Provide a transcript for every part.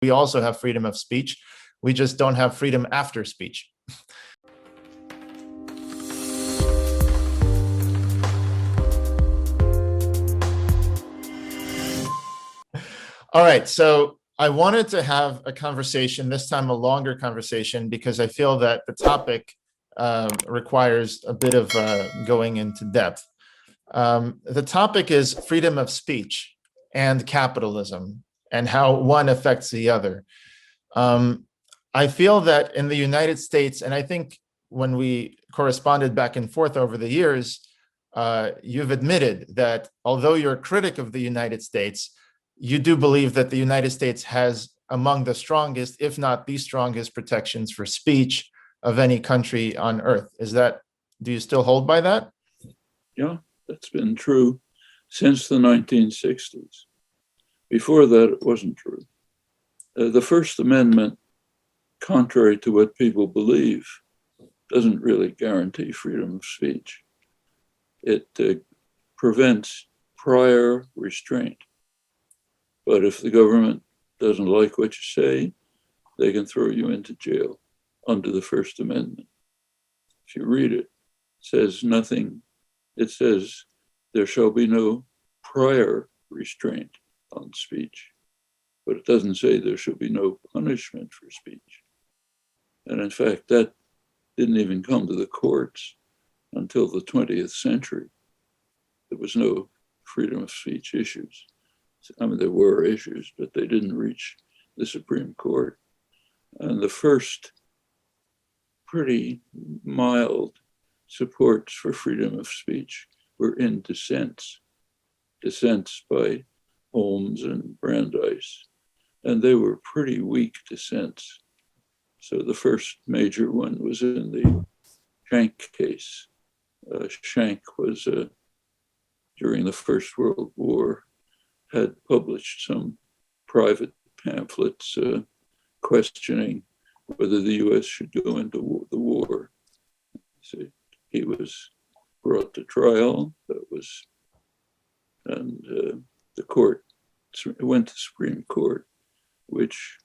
we also have freedom of speech. We just don't have freedom after speech. All right, so I wanted to have a conversation, this time a longer conversation, because I feel that the topic requires a bit of going into depth. The topic is freedom of speech and capitalism and how one affects the other. I feel that in the United States, and I think when we corresponded back and forth over the years, you've admitted that although you're a critic of the United States, you do believe that the United States has among the strongest, if not the strongest, protections for speech of any country on earth. Do you still hold by that? Yeah, that's been true since the 1960s. Before that, it wasn't true. The First Amendment, contrary to what people believe, doesn't really guarantee freedom of speech. It prevents prior restraint. But if the government doesn't like what you say, they can throw you into jail under the First Amendment. If you read it, it says nothing. It says there shall be no prior restraint on speech, but it doesn't say there shall be no punishment for speech. And in fact, that didn't even come to the courts until the 20th century. There was no freedom of speech issues. I mean, there were issues, but they didn't reach the Supreme Court. And the first pretty mild supports for freedom of speech were in dissents by Holmes and Brandeis, and they were pretty weak dissents. So the first major one was in the Schenck case. Schenck was, during the First World War, had published some private pamphlets questioning whether the US should go into the war. So he was brought to trial, and the court went to Supreme Court, which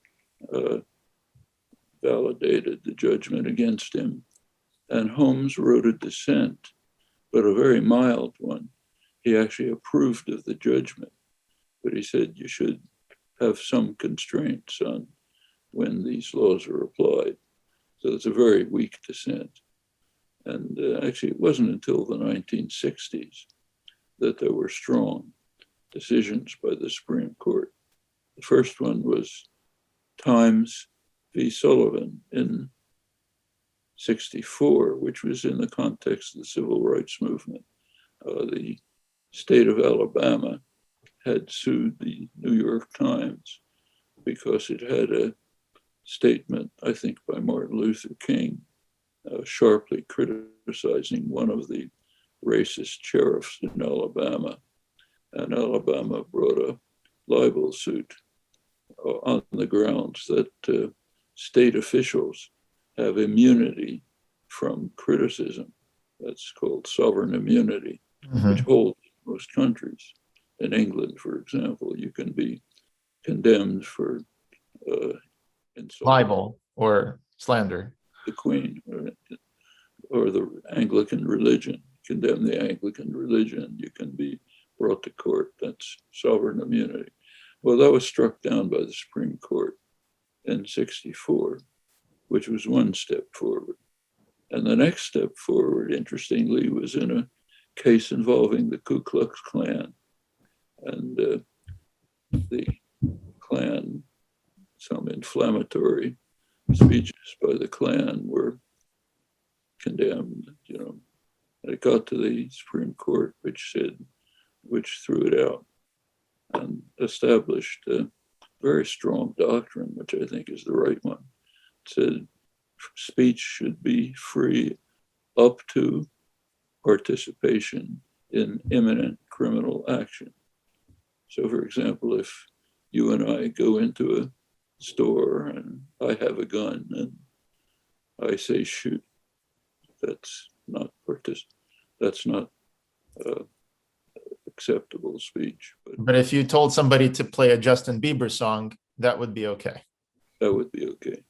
validated the judgment against him. And Holmes wrote a dissent, but a very mild one. He actually approved of the judgment, but he said you should have some constraints on when these laws are applied. So it's a very weak dissent. And actually, it wasn't until the 1960s that there were strong decisions by the Supreme Court. The first one was Times v. Sullivan in 1964, which was in the context of the civil rights movement. The state of Alabama had sued the New York Times because it had a statement, I think, by Martin Luther King, sharply criticizing one of the racist sheriffs in Alabama. And Alabama brought a libel suit on the grounds that state officials have immunity from criticism. That's called sovereign immunity, which holds in most countries. In England, for example, you can be condemned for libel or slander. The Queen or the Anglican religion. Condemn the Anglican religion, you can be brought to court. That's sovereign immunity. Well, that was struck down by the Supreme Court in 1964, which was one step forward. And the next step forward, interestingly, was in a case involving the Ku Klux Klan. And the Klan, some inflammatory speeches by the Klan were condemned, And it got to the Supreme Court, which threw it out and established a very strong doctrine, which I think is the right one. It said speech should be free up to participation in imminent criminal action. So, for example, if you and I go into a store and I have a gun and I say shoot, that's not acceptable speech. But if you told somebody to play a Justin Bieber song, that would be okay. That would be okay.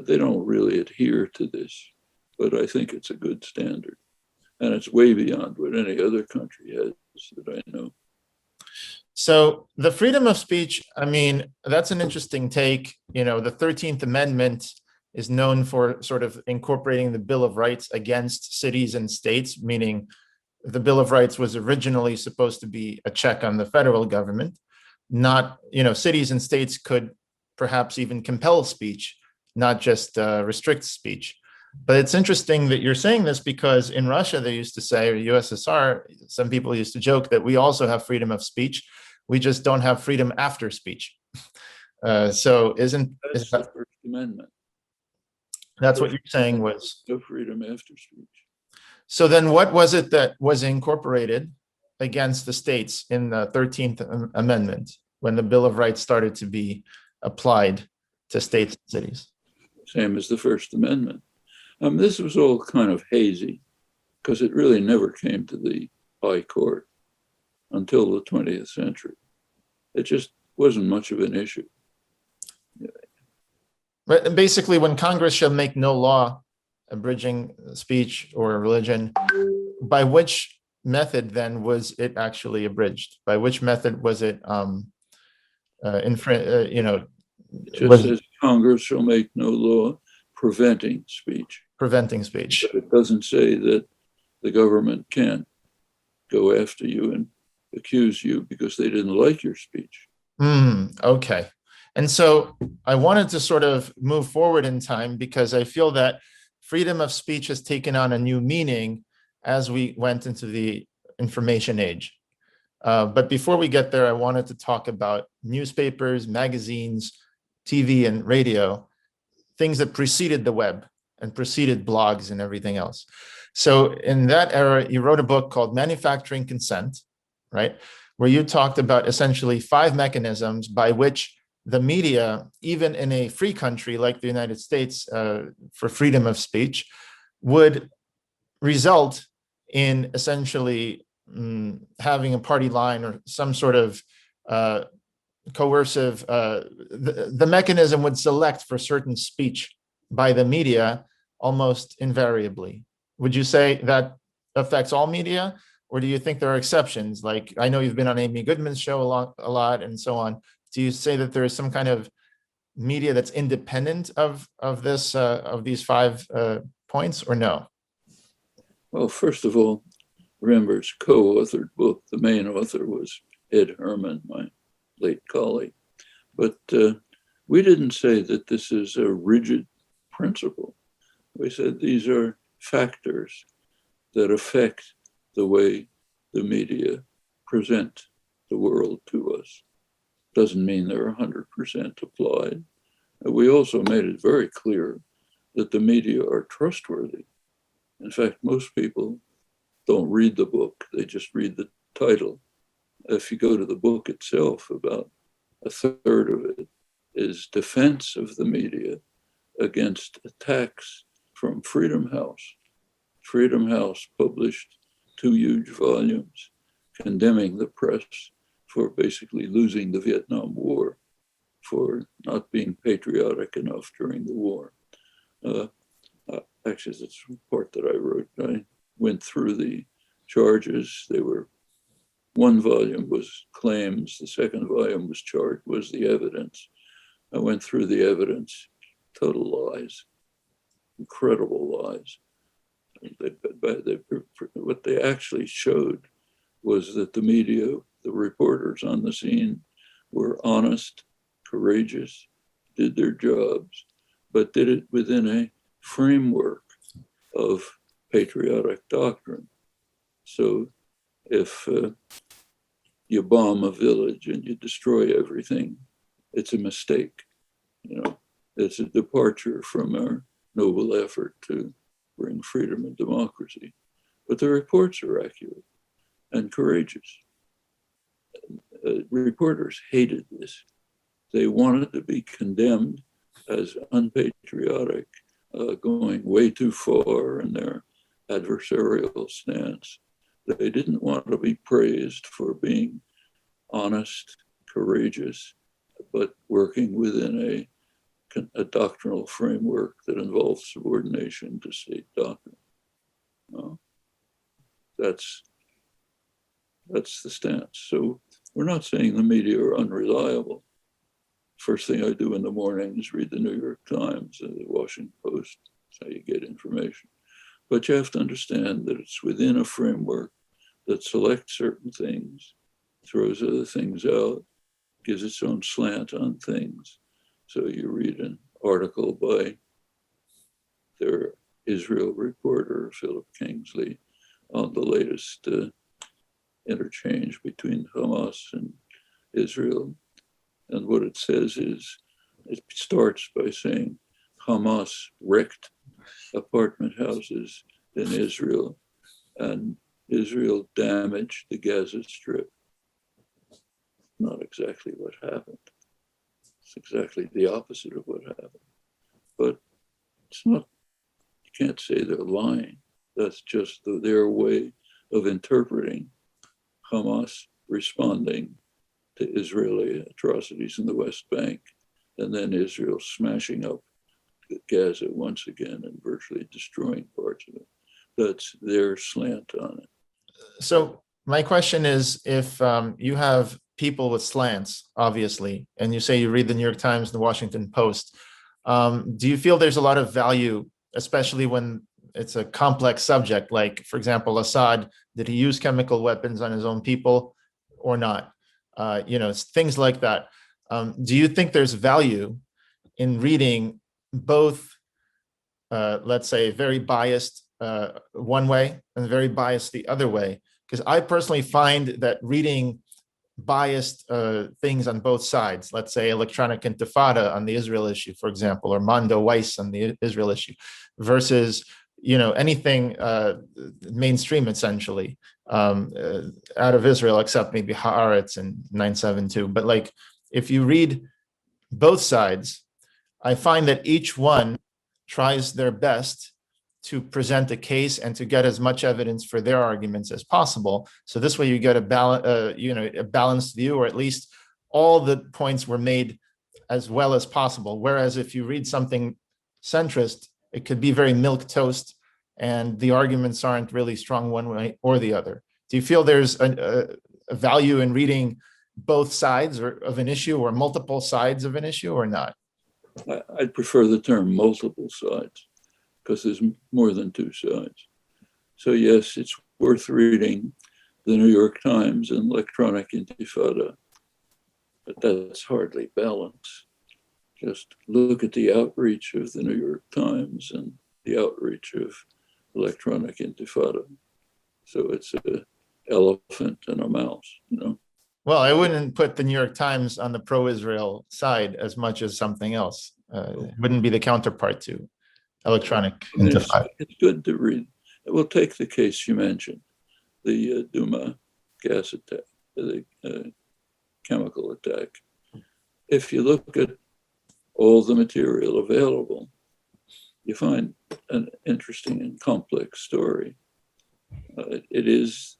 They don't really adhere to this, but I think it's a good standard. And it's way beyond what any other country has that I know. So the freedom of speech, I mean, that's an interesting take. You know, the 13th Amendment is known for sort of incorporating the Bill of Rights against cities and states, meaning the Bill of Rights was originally supposed to be a check on the federal government. Not, you know, cities and states could perhaps even compel speech, not just restrict speech. But it's interesting that you're saying this because in Russia, they used to say, or USSR, some people used to joke that we also have freedom of speech. We just don't have freedom after speech. So That's that, the First Amendment. that's what you're saying was. No freedom after speech. So then what was it that was incorporated against the states in the 13th Amendment when the Bill of Rights started to be applied to states and cities? Same as the First Amendment. This was all kind of hazy because it really never came to the high court until the 20th century. It just wasn't much of an issue. But basically, when Congress shall make no law abridging speech or religion, by which method then was it actually abridged? By which method was it, It just says Congress shall make no law preventing speech. Preventing speech. But it doesn't say that the government can't go after you and accuse you because they didn't like your speech. Okay. And so I wanted to sort of move forward in time because I feel that freedom of speech has taken on a new meaning as we went into the information age. But before we get there, I wanted to talk about newspapers, magazines, TV, and radio, things that preceded the web and preceded blogs and everything else. So in that era, you wrote a book called Manufacturing Consent, right? Where you talked about essentially 5 mechanisms by which the media, even in a free country like the United States, for freedom of speech, would result in essentially having a party line or some sort of coercive, the mechanism would select for certain speech by the media almost invariably. Would you say that affects all media, or do you think there are exceptions? Like, I know you've been on Amy Goodman's show a lot and so on. Do you say that there is some kind of media that's independent of these 5 points, or no? Well, first of all, remember it's co-authored book. The main author was Ed Herman, my late colleague. But we didn't say that this is a rigid principle. We said these are factors that affect the way the media present the world to us. Doesn't mean they're 100% applied. We also made it very clear that the media are trustworthy. In fact, most people don't read the book, they just read the title. If you go to the book itself, about a third of it is defense of the media against attacks from Freedom House. Freedom House published 2 huge volumes condemning the press for basically losing the Vietnam War, for not being patriotic enough during the war. Actually, that's the part that I wrote. I went through the charges. They were, 1 volume was claims, the 2nd volume was the evidence. I went through the evidence, total lies, incredible lies. What they actually showed was that the media, the reporters on the scene, were honest, courageous, did their jobs, but did it within a framework of patriotic doctrine. So if you bomb a village and you destroy everything, it's a mistake. You know, it's a departure from our noble effort to bring freedom and democracy. But the reports are accurate and courageous. Reporters hated this. They wanted to be condemned as unpatriotic, going way too far in their adversarial stance. They didn't want to be praised for being honest, courageous, but working within a doctrinal framework that involves subordination to state doctrine. That's the stance. So we're not saying the media are unreliable. First thing I do in the morning is read the New York Times and the Washington Post. That's how you get information. But you have to understand that it's within a framework that selects certain things, throws other things out, gives its own slant on things. So you read an article by their Israel reporter, Philip Kingsley, on the latest interchange between Hamas and Israel. And what it says is, it starts by saying Hamas wrecked apartment houses in Israel and Israel damaged the Gaza Strip. Not exactly what happened. It's exactly the opposite of what happened. But it's not, you can't say they're lying. That's just their way of interpreting Hamas responding to Israeli atrocities in the West Bank, and then Israel smashing up Gaza once again and virtually destroying parts of it. That's their slant on it. So my question is, if you have people with slants, obviously, and you say you read the New York Times and the Washington Post, do you feel there's a lot of value, especially when it's a complex subject, like, for example, Assad, did he use chemical weapons on his own people or not? Things like that. Do you think there's value in reading both, let's say, very biased one way and very biased the other way? Because I personally find that reading biased things on both sides, let's say Electronic Intifada on the Israel issue, for example, or Mondo Weiss on the Israel issue, versus anything mainstream, essentially, out of Israel, except maybe Haaretz and 972. But like, if you read both sides, I find that each one tries their best to present a case and to get as much evidence for their arguments as possible. So this way you get a balanced view, or at least all the points were made as well as possible. Whereas if you read something centrist, it could be very milquetoast and the arguments aren't really strong one way or the other. Do you feel there's a value in reading both sides of an issue, or multiple sides of an issue, or not? I'd prefer the term multiple sides, because there's more than two sides. So yes, it's worth reading the New York Times and Electronic Intifada, but that's hardly balance. Just look at the outreach of the New York Times and the outreach of Electronic Intifada. So it's an elephant and a mouse, Well, I wouldn't put the New York Times on the pro-Israel side as much as something else. It wouldn't be the counterpart to Electronic Intifada. It's good to read. We'll take the case you mentioned, the Duma gas attack, the chemical attack. If you look at all the material available, you find an interesting and complex story. It is,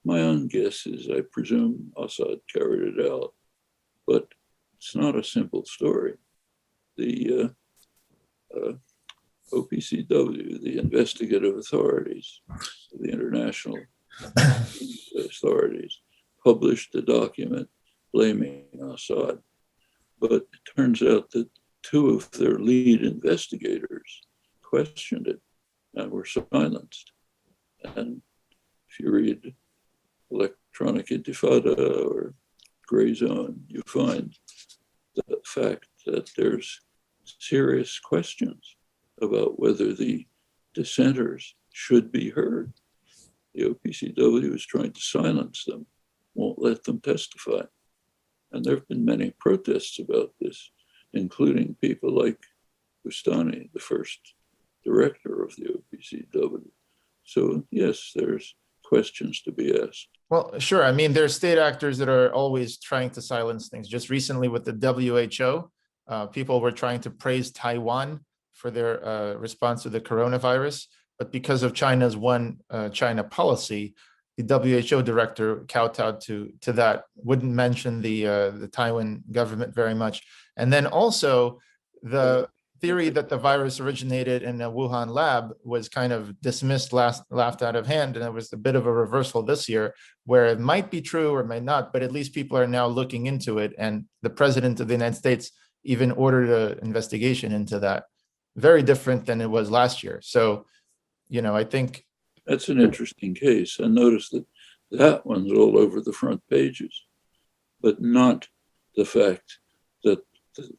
my own guess is, I presume Assad carried it out, but it's not a simple story. The OPCW, the investigative authorities, the international authorities, published a document blaming Assad, but it turns out that two of their lead investigators questioned it and were silenced. And if you read Electronic Intifada or Gray Zone, you find the fact that there's serious questions about whether the dissenters should be heard. The OPCW is trying to silence them, won't let them testify. And there have been many protests about this, including people like Bustani, the first director of the OPCW. So yes, there's questions to be asked. Well, sure. I mean, there's state actors that are always trying to silence things. Just recently with the WHO, people were trying to praise Taiwan for their response to the coronavirus. But because of China's one China policy, the WHO director kowtowed to that, wouldn't mention the Taiwan government very much. And then also the theory that the virus originated in a Wuhan lab was kind of dismissed, laughed out of hand. And it was a bit of a reversal this year where it might be true or might not, but at least people are now looking into it. And the president of the United States even ordered an investigation into that. Very different than it was last year. So, I think that's an interesting case. I noticed that one's all over the front pages, but not the fact that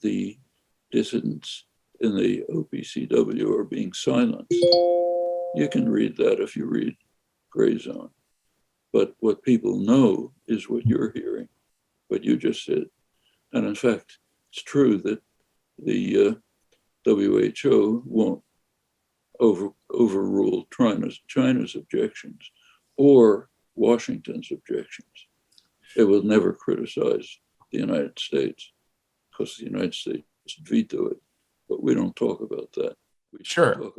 the dissidents in the OPCW are being silenced. You can read that if you read Gray Zone. But what people know is what you're hearing, what you just said. And in fact, it's true that the WHO won't overrule China's objections or Washington's objections. It will never criticize the United States because the United States veto it. But we don't talk about that. Sure.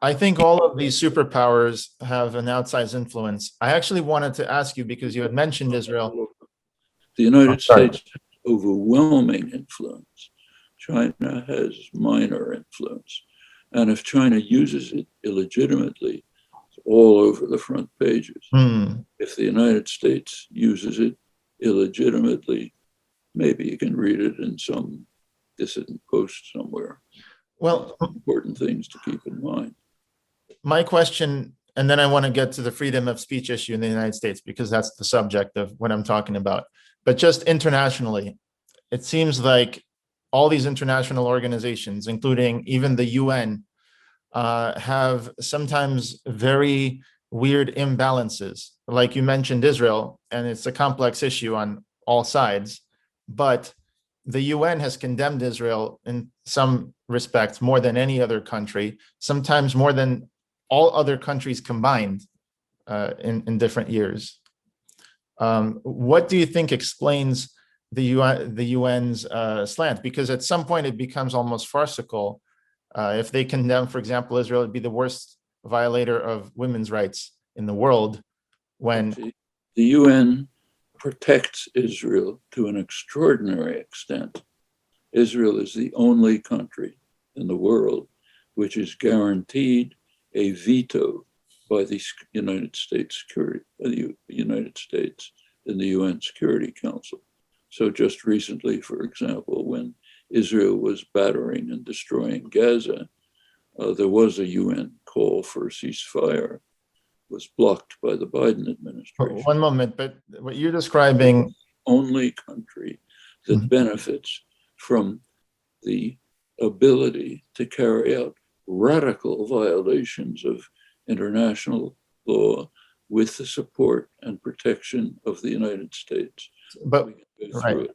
I think all of these superpowers have an outsized influence. I actually wanted to ask you, because you had mentioned Israel. The United States has overwhelming influence. China has minor influence. And if China uses it illegitimately, it's all over the front pages. If the United States uses it illegitimately, maybe you can read it in some dissident post somewhere. Well, important things to keep in mind. My question, and then I want to get to the freedom of speech issue in the United States, because that's the subject of what I'm talking about. But just internationally, it seems like all these international organizations, including even the UN, have sometimes very weird imbalances. Like you mentioned Israel, and it's a complex issue on all sides, but the UN has condemned Israel in some respects more than any other country, sometimes more than all other countries combined in different years. What do you think explains the UN's slant? Because at some point it becomes almost farcical. If they condemn, for example, Israel, it'd be the worst violator of women's rights in the world. When the UN protects Israel to an extraordinary extent. Israel is the only country in the world which is guaranteed a veto by the United States in the UN Security Council. So just recently, for example, when Israel was battering and destroying Gaza, there was a UN call for a ceasefire, was blocked by the Biden administration. One moment, but what you're describing... The only country that benefits from the ability to carry out radical violations of international law with the support and protection of the United States. But we can go through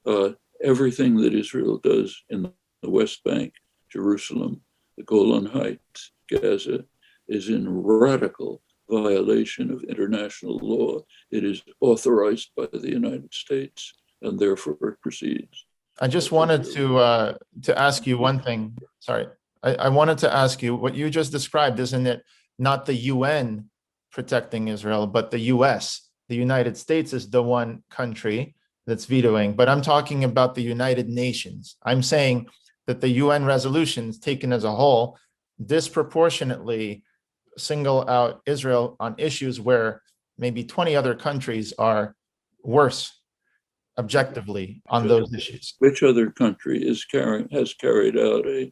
it. Everything that Israel does in the West Bank, Jerusalem, the Golan Heights, Gaza, is in radical violation of international law. It is authorized by the United States, and therefore it proceeds. I just wanted to ask you one thing. Sorry. I wanted to ask you, what you just described, isn't it not the UN protecting Israel, but the US? The United States is the one country that's vetoing, but I'm talking about the United Nations. I'm saying that the UN resolutions taken as a whole disproportionately single out Israel on issues where maybe 20 other countries are worse objectively on those issues. Which other country has carried out a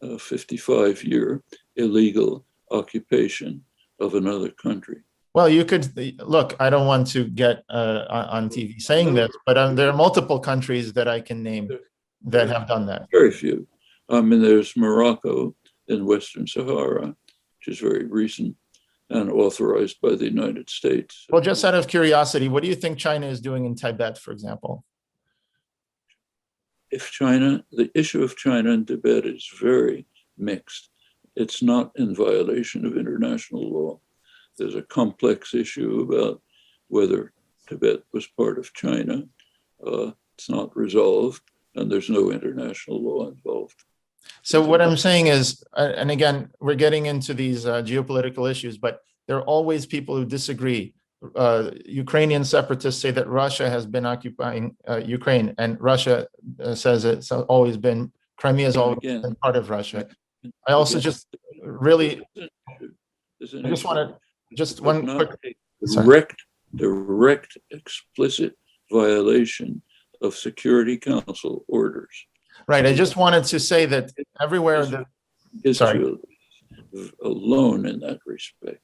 55-year illegal occupation of another country? Well, you could look, I don't want to get on TV saying this, but there are multiple countries that I can name that have done that. Very few. I mean, there's Morocco in Western Sahara, which is very recent and authorized by the United States. Well, just out of curiosity, what do you think China is doing in Tibet, for example? The issue of China and Tibet is very mixed. It's not in violation of international law. There's a complex issue about whether Tibet was part of China. It's not resolved, and there's no international law involved. So what I'm saying is, and again, we're getting into these geopolitical issues, but there are always people who disagree. Ukrainian separatists say that Russia has been occupying Ukraine, and Russia says it's always been, Crimea has always been part of Russia. I also just really, I just want to, just one quick, direct, explicit violation of Security Council orders. Right. I just wanted to say that everywhere that Israel is alone in that respect.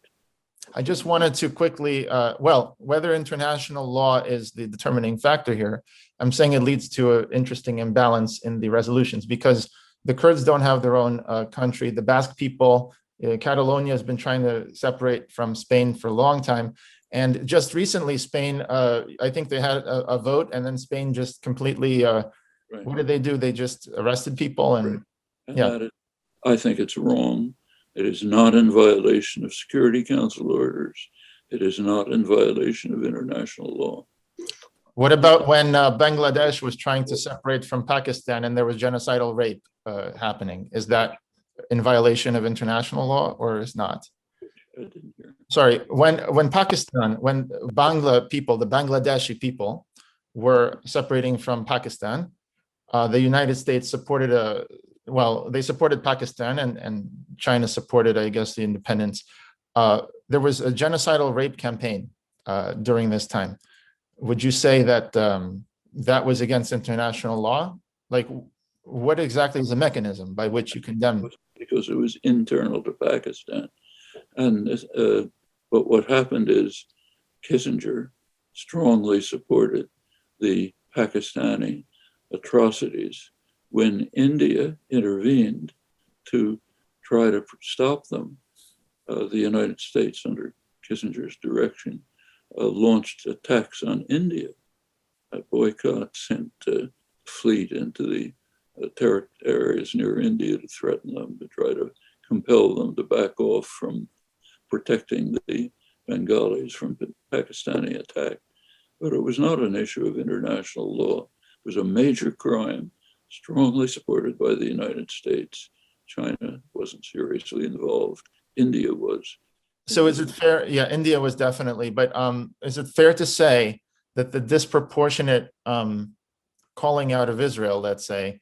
I just wanted to quickly, well, whether international law is the determining factor here, I'm saying it leads to an interesting imbalance in the resolutions, because the Kurds don't have their own country. The Basque people, Catalonia has been trying to separate from Spain for a long time. And just recently, Spain, I think they had a vote, and then Spain just completely, what did they do? They just arrested people and yeah. I think it's wrong. It is not in violation of Security Council orders. It is not in violation of international law. What about when Bangladesh was trying to separate from Pakistan and there was genocidal rape happening? Is that in violation of international law or is not? I didn't hear. Sorry, when Pakistan, when the Bangladeshi people were separating from Pakistan, the United States supported they supported Pakistan and China supported, I guess, the independence. There was a genocidal rape campaign during this time. Would you say that that was against international law? Like, what exactly is the mechanism by which you condemn? Because it was internal to Pakistan. And but what happened is Kissinger strongly supported the Pakistani atrocities when India intervened to try to stop them. The United States, under Kissinger's direction, launched attacks on India. A boycott sent a fleet into the areas near India to threaten them, to try to compel them to back off from protecting the Bengalis from Pakistani attack. But it was not an issue of international law. It was a major crime, strongly supported by the United States. China wasn't seriously involved. India was. So is it fair? Yeah, India was definitely, but is it fair to say that the disproportionate calling out of Israel, let's say,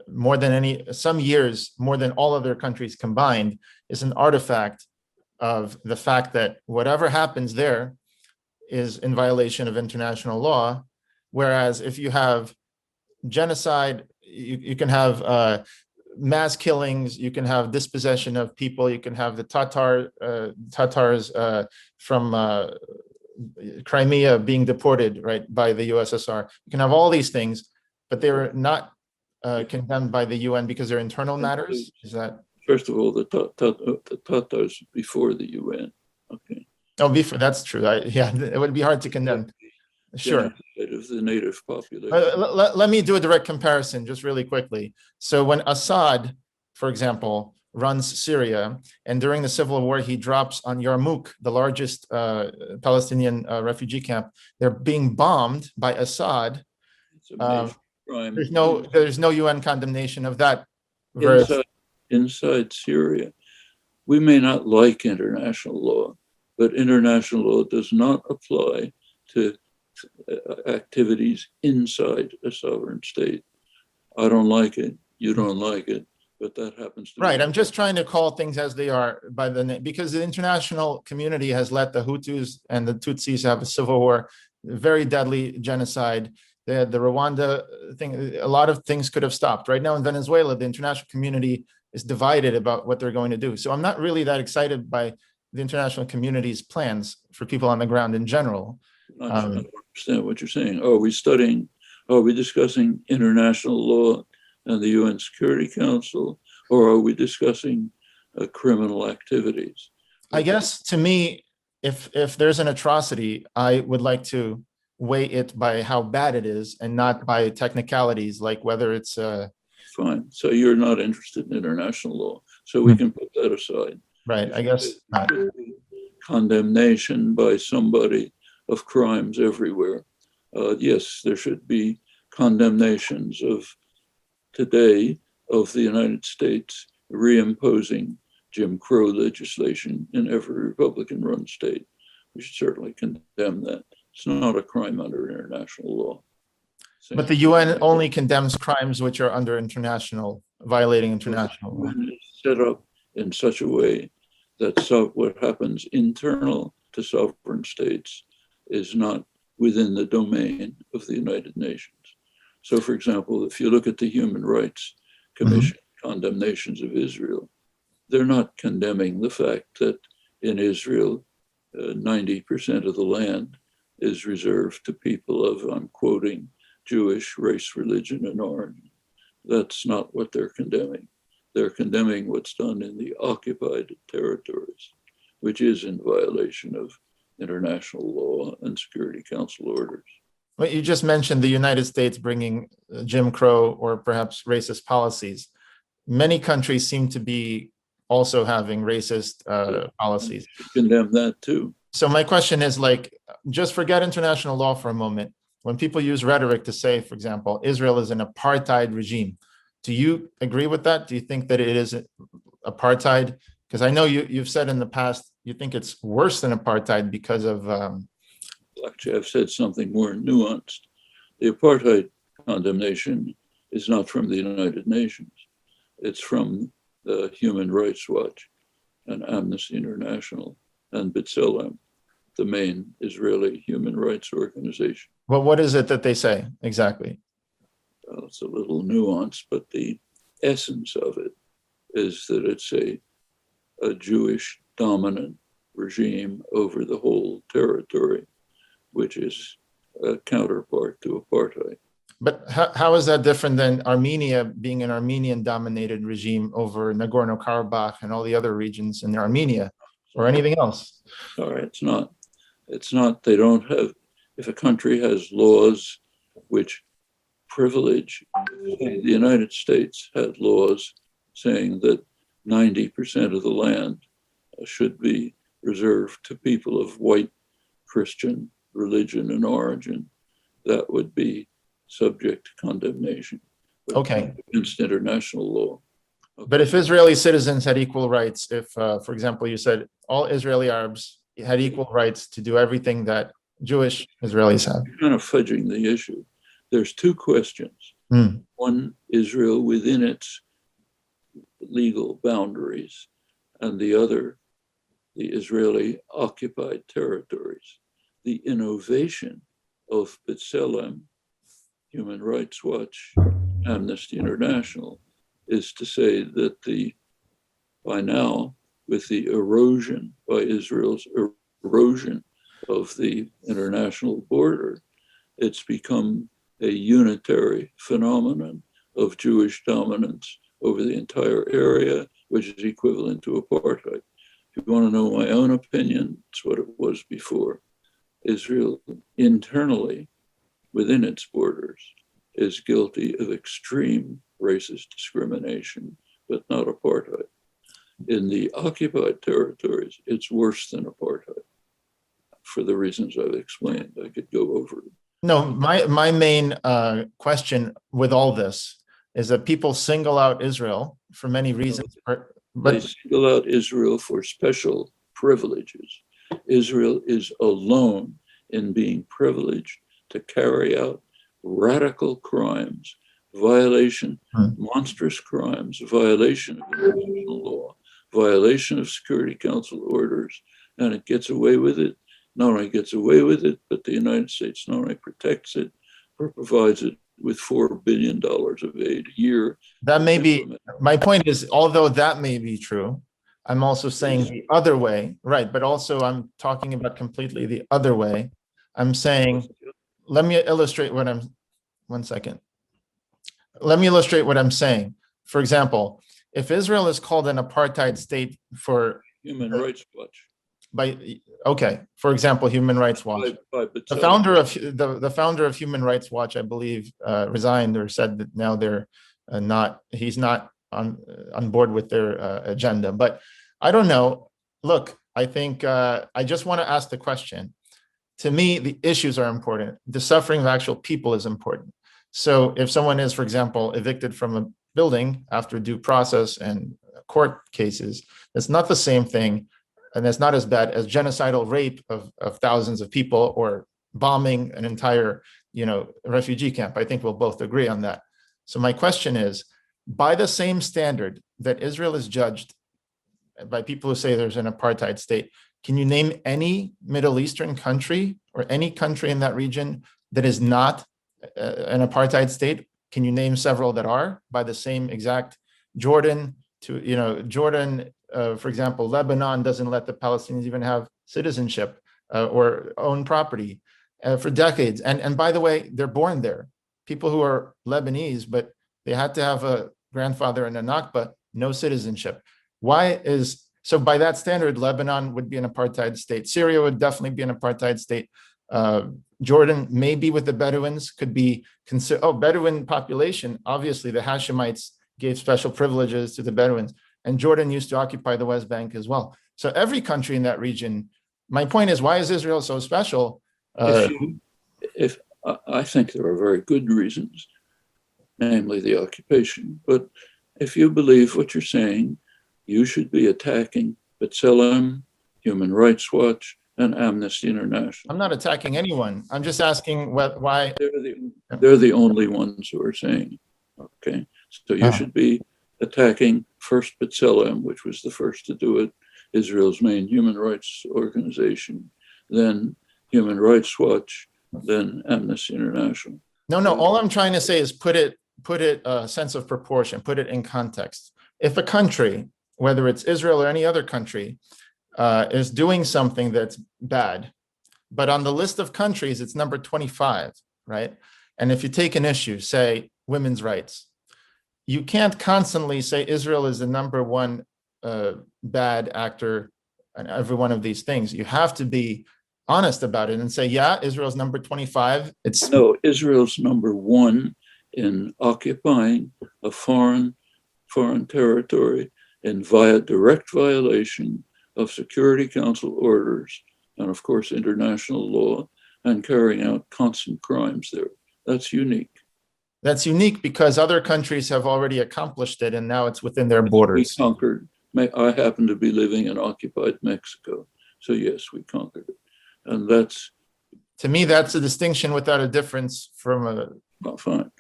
more than some years, more than all other countries combined, is an artifact of the fact that whatever happens there is in violation of international law, whereas if you have genocide, you can have mass killings, you can have dispossession of people, you can have the Tatars from Crimea being deported, right, by the USSR. You can have all these things, but they were not condemned by the UN because they're internal matters. Is that? First of all, the Tatars before the UN. Okay. Oh, before, that's true. Yeah, it would be hard to condemn. Sure. Of the native population. Let me do a direct comparison just really quickly. So when Assad, for example, runs Syria, and during the civil war, he drops on Yarmouk, the largest Palestinian refugee camp, they're being bombed by Assad. It's a major crime. There's no UN condemnation of that. Inside Syria, we may not like international law, but international law does not apply to activities inside a sovereign state. I don't like it. You don't like it, but that happens to right. I'm just trying to call things as they are by the name, because the international community has let the Hutus and the Tutsis have a civil war, very deadly genocide. They had the Rwanda thing. A lot of things could have stopped. Right now in Venezuela, the international community is divided about what they're going to do. So I'm not really that excited by the international community's plans for people on the ground in general. I don't understand what you're saying. Are we discussing international law and the UN Security Council, or are we discussing criminal activities? I guess to me, if there's an atrocity, I would like to weigh it by how bad it is and not by technicalities, like whether it's fine. So you're not interested in international law. So we can put that aside. Right. I guess not. Condemnation by somebody of crimes everywhere. Yes, there should be condemnations of today of the United States reimposing Jim Crow legislation in every Republican-run state. We should certainly condemn that. It's not a crime under international law. But the UN only condemns crimes which are under violating international law. It's set up in such a way that what happens internal to sovereign states is not within the domain of the United Nations. So, for example, if you look at the Human Rights Commission condemnations of Israel, they're not condemning the fact that in Israel, 90% of the land is reserved to people of, I'm quoting, Jewish race, religion, and origin. That's not what they're condemning. They're condemning what's done in the occupied territories, which is in violation of international law and Security Council orders. Well, you just mentioned the United States bringing Jim Crow or perhaps racist policies. Many countries seem to be also having racist policies. Condemn that too. So my question is, like, just forget international law for a moment. When people use rhetoric to say, for example, Israel is an apartheid regime, do you agree with that? Do you think that it is apartheid? Because I know you've said in the past you think it's worse than apartheid because of. Actually, I've said something more nuanced. The apartheid condemnation is not from the United Nations. It's from the Human Rights Watch and Amnesty International and B'Tselem, the main Israeli human rights organization. Well, what is it that they say exactly? Well, it's a little nuanced, but the essence of it is that it's a Jewish dominant regime over the whole territory, which is a counterpart to apartheid. But how is that different than Armenia being an Armenian-dominated regime over Nagorno-Karabakh and all the other regions in Armenia, or anything else? All right, it's not. It's not. They don't have. If a country has laws which privilege, the United States had laws saying that 90% of the land should be reserved to people of white Christian religion and origin, that would be subject to condemnation. Okay. Against international law. Okay. But if Israeli citizens had equal rights, if, for example, you said all Israeli Arabs had equal rights to do everything that Jewish Israelis have. You're kind of fudging the issue. There's two questions. One, Israel within its legal boundaries, and the other, the Israeli occupied territories. The innovation of B'Tselem, Human Rights Watch, Amnesty International, is to say that by now, with the erosion by Israel's erosion of the international border, it's become a unitary phenomenon of Jewish dominance over the entire area, which is equivalent to apartheid. If you want to know my own opinion, it's what it was before. Israel internally, within its borders, is guilty of extreme racist discrimination, but not apartheid. In the occupied territories, it's worse than apartheid, for the reasons I've explained. I could go over it. No, my main question with all this is that people single out Israel for many reasons. But they single out Israel for special privileges. Israel is alone in being privileged to carry out radical crimes, monstrous crimes, violation of international law, violation of Security Council orders, and it gets away with it. Not only gets away with it, but the United States not only protects it, but provides it with $4 billion of aid a year. That may be, my point is, although that may be true, I'm also saying the other way, right? But also I'm talking about completely the other way. I'm saying, let me illustrate what I'm, one second. Let me illustrate what I'm saying. For example, if Israel is called an apartheid state for Human Rights Watch. For example, Human Rights Watch. The founder of Human Rights Watch, I believe, resigned or said that now he's not on board with their agenda. But I don't know. Look, I think I just want to ask the question. To me, the issues are important. The suffering of actual people is important. So if someone is, for example, evicted from a building after due process and court cases. That's not the same thing, and that's not as bad as genocidal rape of thousands of people or bombing an entire, refugee camp. I think we'll both agree on that. So my question is, by the same standard that Israel is judged by people who say there's an apartheid state, can you name any Middle Eastern country or any country in that region that is not an apartheid state? Can you name several that are by the same exact? Jordan, for example, Lebanon doesn't let the Palestinians even have citizenship or own property for decades. And by the way, they're born there. People who are Lebanese, but they had to have a grandfather in a Nakba, no citizenship. So by that standard, Lebanon would be an apartheid state. Syria would definitely be an apartheid state. Jordan, maybe with the Bedouins, could be considered. Oh, Bedouin population. Obviously, the Hashemites gave special privileges to the Bedouins, and Jordan used to occupy the West Bank as well. So every country in that region. My point is, why is Israel so special? If I think there are very good reasons, namely the occupation. But if you believe what you're saying, you should be attacking B'Tselem, Human Rights Watch, and Amnesty International. I'm not attacking anyone. I'm just asking why. They're the only ones who are saying, okay. So you should be attacking first B'Tselem, which was the first to do it, Israel's main human rights organization, then Human Rights Watch, then Amnesty International. No. All I'm trying to say is put it a sense of proportion, put it in context. If a country, whether it's Israel or any other country, is doing something that's bad, but on the list of countries, it's number 25, right? And if you take an issue, say women's rights, you can't constantly say Israel is the number one bad actor in every one of these things. You have to be honest about it and say, yeah, Israel's number 25. No, Israel's number one in occupying a foreign territory and via direct violation of Security Council orders and, of course, international law, and carrying out constant crimes there. That's unique. That's unique because other countries have already accomplished it, and now it's within their borders. We conquered. I happen to be living in occupied Mexico, so yes, we conquered it. And that's... To me, that's a distinction without a difference from a... Well, fine.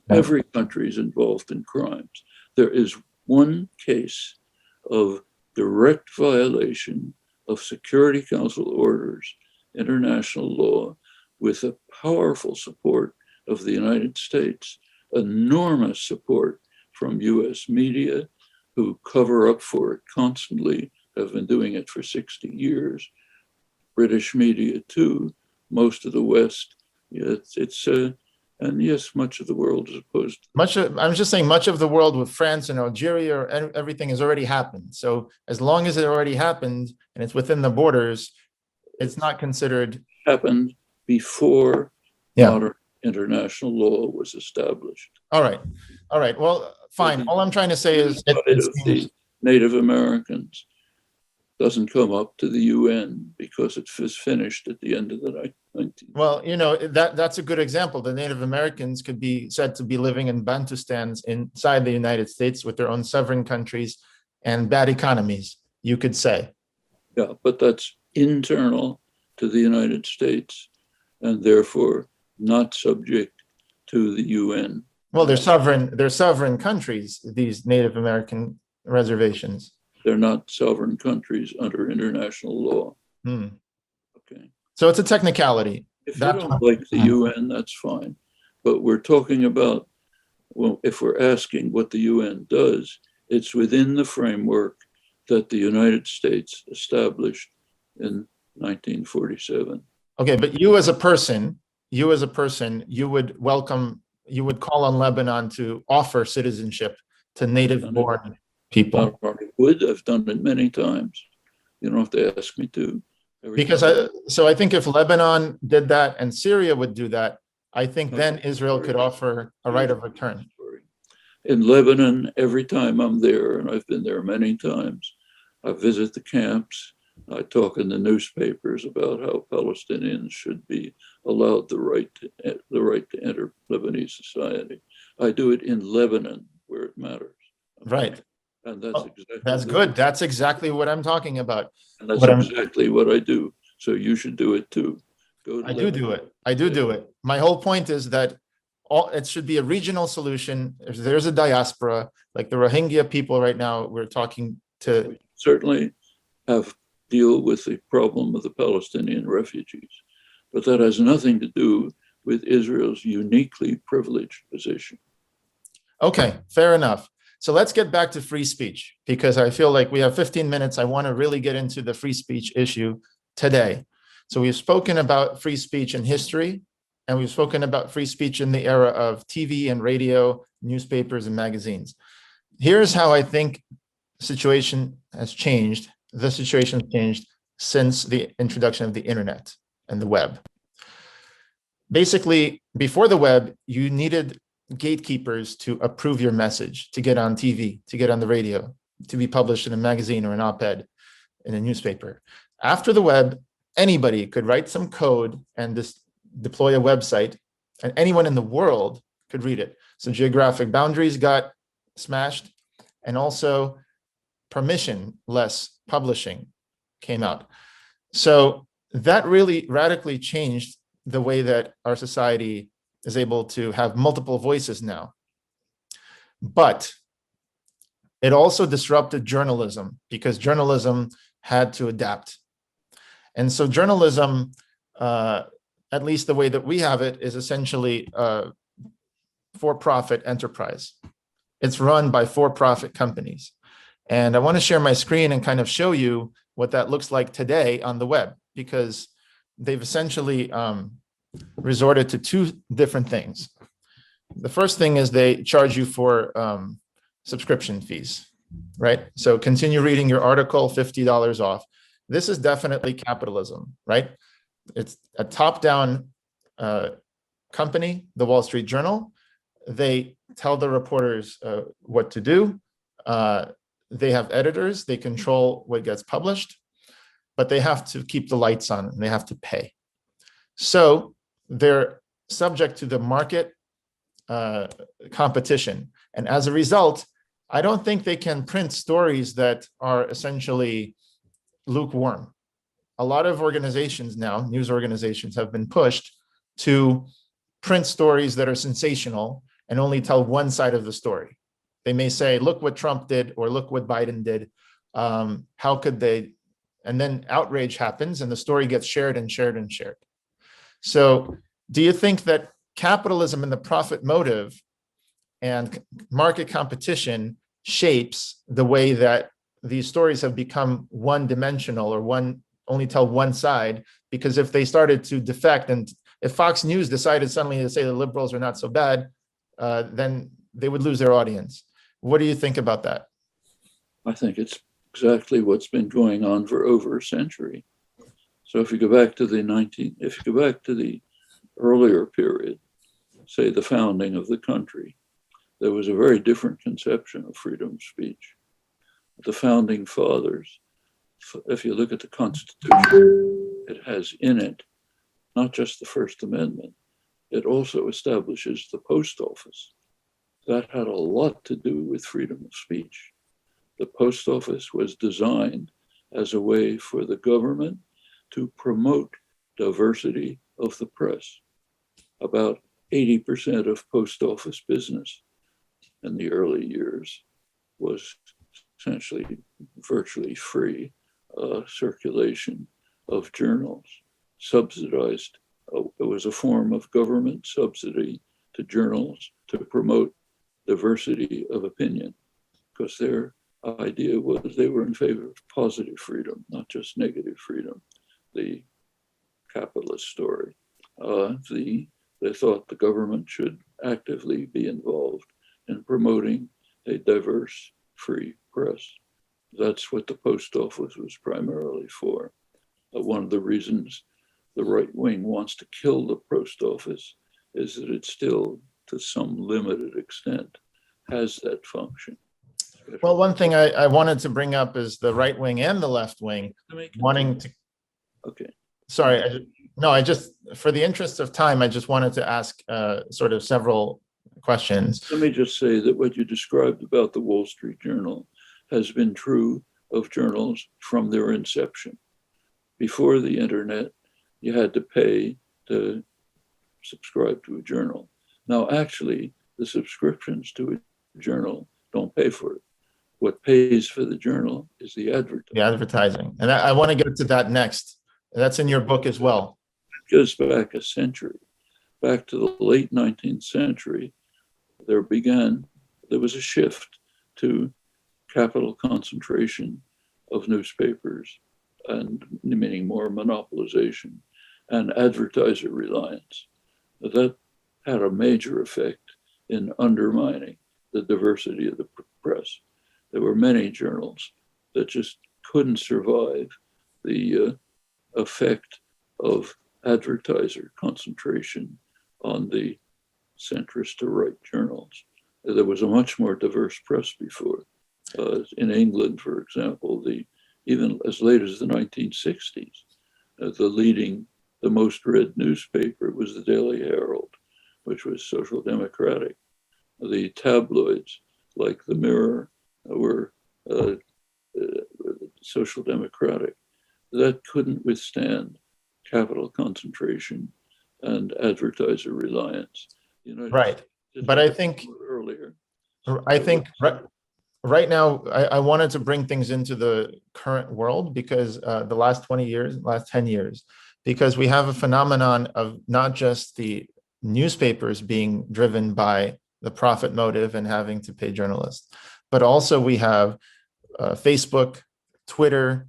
Every country is involved in crimes. There is one case of direct violation of Security Council orders, international law, with the powerful support of the United States, enormous support from US media who cover up for it constantly, have been doing it for 60 years. British media too, most of the West. And yes, much of the world is opposed to. I'm just saying much of the world with France and Algeria, everything has already happened. So as long as it already happened and it's within the borders, it's not considered. Happened before modern international law was established. All right. Well, fine. All I'm trying to say is the Native Americans doesn't come up to the UN because it was finished at the end of the 19th. Well, that's a good example. The Native Americans could be said to be living in Bantustans inside the United States with their own sovereign countries and bad economies, you could say. Yeah, but that's internal to the United States and therefore not subject to the UN. Well, they're sovereign countries, these Native American reservations. They're not sovereign countries under international law. Okay. So it's a technicality. If you don't like the UN, that's fine. But we're talking about, well, if we're asking what the UN does, it's within the framework that the United States established in 1947. Okay, but you as a person, you would call on Lebanon to offer citizenship to native-born people. I would. I've done it many times. You don't have to ask me to. I think if Lebanon did that and Syria would do that, I think then Israel could offer a right of return. In Lebanon, every time I'm there, and I've been there many times, I visit the camps. I talk in the newspapers about how Palestinians should be allowed the right to enter Lebanese society. I do it in Lebanon where it matters. Right. And that's Oh, exactly that's good. That's exactly what I'm talking about. And that's What I'm, exactly what I do. So you should do it too. Go to I do do it. I do Yeah. do it. My whole point is that it should be a regional solution. If there's a diaspora, like the Rohingya people right now, we're talking to. We certainly have deal with the problem of the Palestinian refugees, but that has nothing to do with Israel's uniquely privileged position. Okay, fair enough. So let's get back to free speech because I feel like we have 15 minutes. I want to really get into the free speech issue today. So we've spoken about free speech in history, and we've spoken about free speech in the era of TV and radio, newspapers and magazines. Here's how I think the situation has changed. The situation has changed since the introduction of the internet and the web. Basically, before the web, you needed gatekeepers to approve your message, to get on TV, to get on the radio, to be published in a magazine or an op-ed in a newspaper. After the web, anybody could write some code and just deploy a website, and anyone in the world could read it. So geographic boundaries got smashed, and also permissionless publishing came out. So that really radically changed the way that our society is able to have multiple voices now. But it also disrupted journalism because journalism had to adapt. And so journalism, at least the way that we have it, is essentially a for-profit enterprise. It's run by for-profit companies. And I want to share my screen and kind of show you what that looks like today on the web, because they've essentially resorted to two different things. The first thing is they charge you for subscription fees, right? So continue reading your article, $50 off. This is definitely capitalism, right? It's a top-down company, the Wall Street Journal. They tell the reporters what to do. They have editors, they control what gets published, but they have to keep the lights on and they have to pay. So they're subject to the market competition. And as a result, I don't think they can print stories that are essentially lukewarm. A lot of organizations now, news organizations, have been pushed to print stories that are sensational and only tell one side of the story. They may say, look what Trump did, or look what Biden did. How could they? And then outrage happens and the story gets shared and shared and shared. So do you think that capitalism and the profit motive and market competition shapes the way that these stories have become one-dimensional or only tell one side? Because if they started to defect, and if Fox News decided suddenly to say the liberals are not so bad, then they would lose their audience. What do you think about that? I think it's exactly what's been going on for over a century. So if you go back to the earlier period, say the founding of the country, there was a very different conception of freedom of speech. The founding fathers, if you look at the Constitution, it has in it not just the First Amendment, it also establishes the post office. That had a lot to do with freedom of speech. The post office was designed as a way for the government to promote diversity of the press. About 80% of post office business in the early years was essentially virtually free circulation of journals, subsidized. It was a form of government subsidy to journals to promote diversity of opinion, because their idea was they were in favor of positive freedom, not just negative freedom. The capitalist story. They thought the government should actively be involved in promoting a diverse, free press. That's what the post office was primarily for. One of the reasons the right wing wants to kill the post office is that it still, to some limited extent, has that function. Well, one thing I wanted to bring up is the right wing and the left wing wanting to. Okay. Sorry, for the interest of time, I just wanted to ask sort of several questions. Let me just say that what you described about the Wall Street Journal has been true of journals from their inception. Before the internet, you had to pay to subscribe to a journal. Now, actually, the subscriptions to a journal don't pay for it. What pays for the journal is the advertising. The advertising. And I want to get to that next. That's in your book as well. It goes back a century, back to the late 19th century. There was a shift to capital concentration of newspapers, and meaning more monopolization and advertiser reliance. That had a major effect in undermining the diversity of the press. There were many journals that just couldn't survive the effect of advertiser concentration on the centrist to right journals. There was a much more diverse press before. In England, for example, even as late as the 1960s, the most read newspaper was the Daily Herald, which was social democratic. The tabloids, like the Mirror, were social democratic. That couldn't withstand capital concentration and advertiser reliance. Right. But I think earlier. Right now, I wanted to bring things into the current world because the last 20 years, last 10 years, because we have a phenomenon of not just the newspapers being driven by the profit motive and having to pay journalists, but also we have Facebook, Twitter,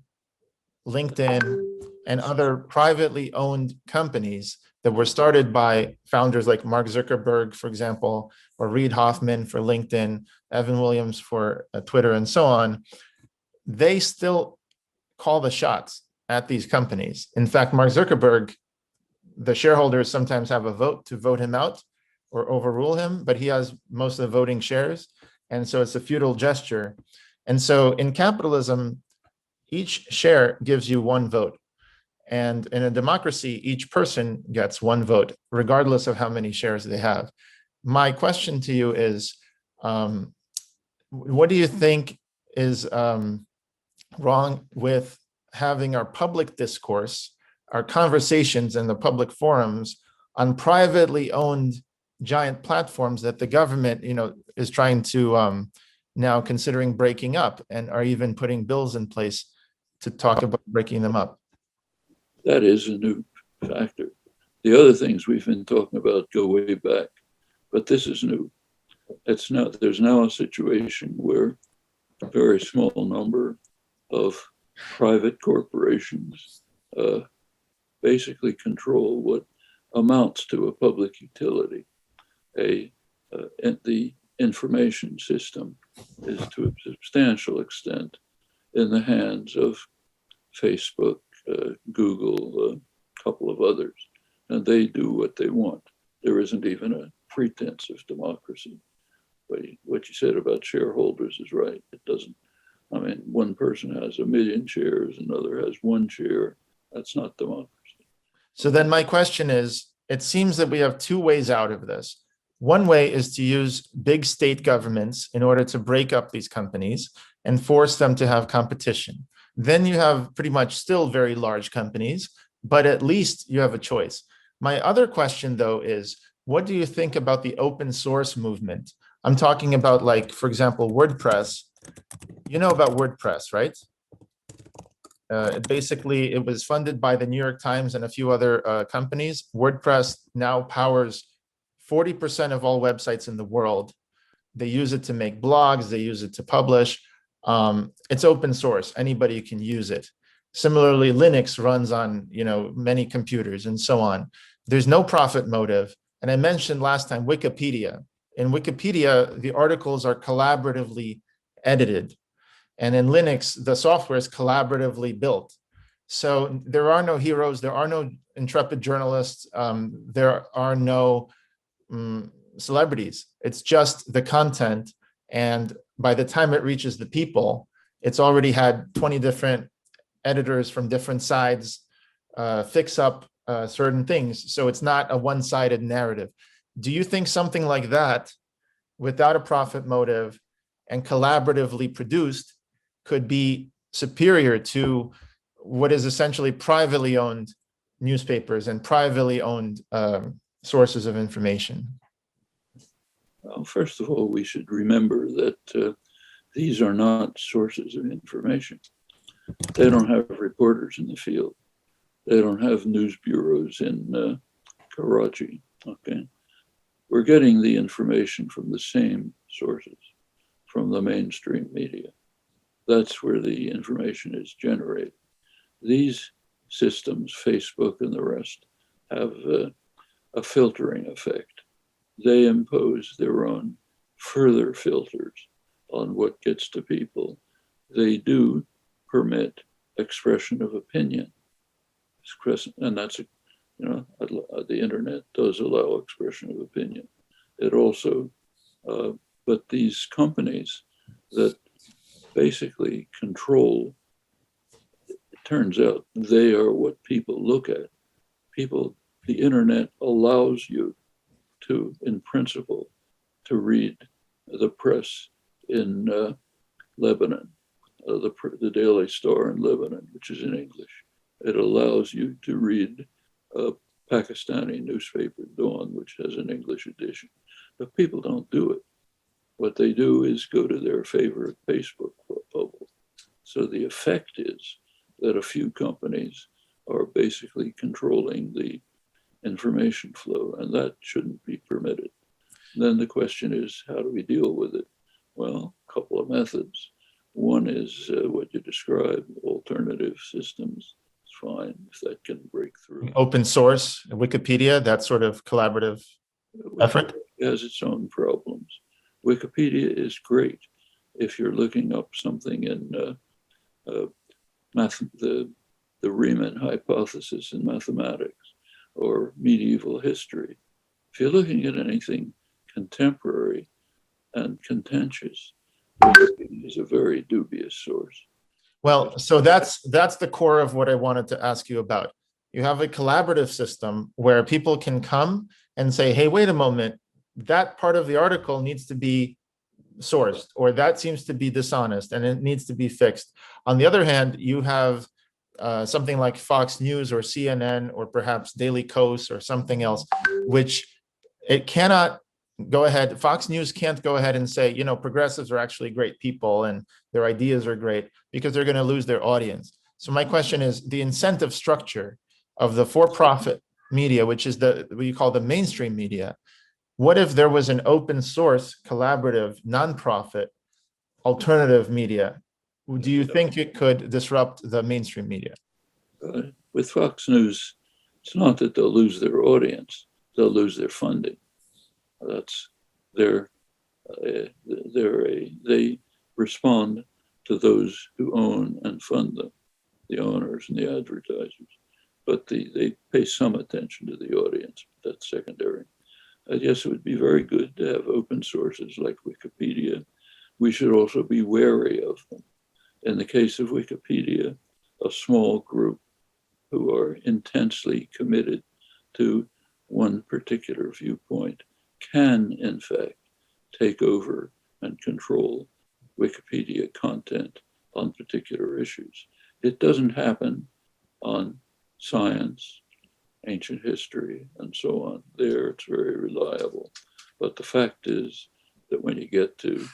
LinkedIn, and other privately owned companies that were started by founders like Mark Zuckerberg, for example, or Reid Hoffman for LinkedIn, Evan Williams for Twitter, and so on. They still call the shots at these companies. In fact, Mark Zuckerberg, the shareholders sometimes have a vote to vote him out or overrule him, but he has most of the voting shares. And so it's a futile gesture. And so in capitalism, each share gives you one vote. And in a democracy, each person gets one vote, regardless of how many shares they have. My question to you is, what do you think is wrong with having our public discourse, our conversations in the public forums on privately owned giant platforms that the government, is trying to now considering breaking up and are even putting bills in place to talk about breaking them up? That is a new factor. The other things we've been talking about go way back, but this is new. There's now a situation where a very small number of private corporations basically control what amounts to a public utility. The information system is to a substantial extent in the hands of Facebook, Google, a couple of others, and they do what they want. There isn't even a pretense of democracy. But what you said about shareholders is right. It doesn't, one person has 1 million shares, another has 1 share. That's not democracy. So then my question is, it seems that we have two ways out of this. One way is to use big state governments in order to break up these companies and force them to have competition. Then you have pretty much still very large companies, but at least you have a choice. My other question, though, is what do you think about the open source movement? I'm talking about, like, for example, WordPress. You know about WordPress, right? It was funded by the New York Times and a few other companies. WordPress now powers 40% of all websites in the world. They use it to make blogs. They use it to publish. It's open source. Anybody can use it. Similarly, Linux runs on many computers and so on. There's no profit motive. And I mentioned last time Wikipedia. In Wikipedia, the articles are collaboratively edited. And in Linux, the software is collaboratively built. So there are no heroes. There are no intrepid journalists. There are no celebrities. It's just the content. And by the time it reaches the people, it's already had 20 different editors from different sides fix up certain things. So it's not a one-sided narrative. Do you think something like that, without a profit motive and collaboratively produced, could be superior to what is essentially privately owned newspapers and privately owned sources of information? Well, first of all, we should remember that these are not sources of information. They don't have reporters in the field. They don't have news bureaus in Karachi. Okay, we're getting the information from the same sources, from the mainstream media. That's where the information is generated. These systems, Facebook and the rest, have a filtering effect. They impose their own further filters on what gets to people. They do permit expression of opinion. And that's, the internet does allow expression of opinion. It also, but these companies that basically control, it turns out they are what people look at. The internet allows you to, in principle, to read the press in Lebanon, the Daily Star in Lebanon, which is in English. It allows you to read a Pakistani newspaper, Dawn, which has an English edition. But people don't do it. What they do is go to their favorite Facebook bubble. So the effect is that a few companies are basically controlling the information flow, and that shouldn't be permitted. And then the question is, how do we deal with it? Well, a couple of methods. One is what you described, alternative systems. It's fine if that can break through. Open source, Wikipedia, that sort of collaborative effort? It has its own problems. Wikipedia is great if you're looking up something in the Riemann hypothesis in mathematics or medieval history. If you're looking at anything contemporary and contentious, Wikipedia is a very dubious source. Well, so that's the core of what I wanted to ask you about. You have a collaborative system where people can come and say, hey, wait a moment, that part of the article needs to be sourced, or that seems to be dishonest and it needs to be fixed. On the other hand, you have something like Fox News or CNN or perhaps Daily Kos or something else, which it cannot go ahead. Fox News can't go ahead and say, progressives are actually great people and their ideas are great, because they're going to lose their audience. So my question is, the incentive structure of the for-profit media, which is what you call the mainstream media, what if there was an open source, collaborative, nonprofit, alternative media? Do you think it could disrupt the mainstream media? With Fox News, it's not that they'll lose their audience, they'll lose their funding. That's they respond to those who own and fund them, the owners and the advertisers. But they pay some attention to the audience. That's secondary. Yes, it would be very good to have open sources like Wikipedia. We should also be wary of them. In the case of Wikipedia, a small group who are intensely committed to one particular viewpoint can, in fact, take over and control Wikipedia content on particular issues. It doesn't happen on science, ancient history, and so on. There, it's very reliable. But the fact is that when you get to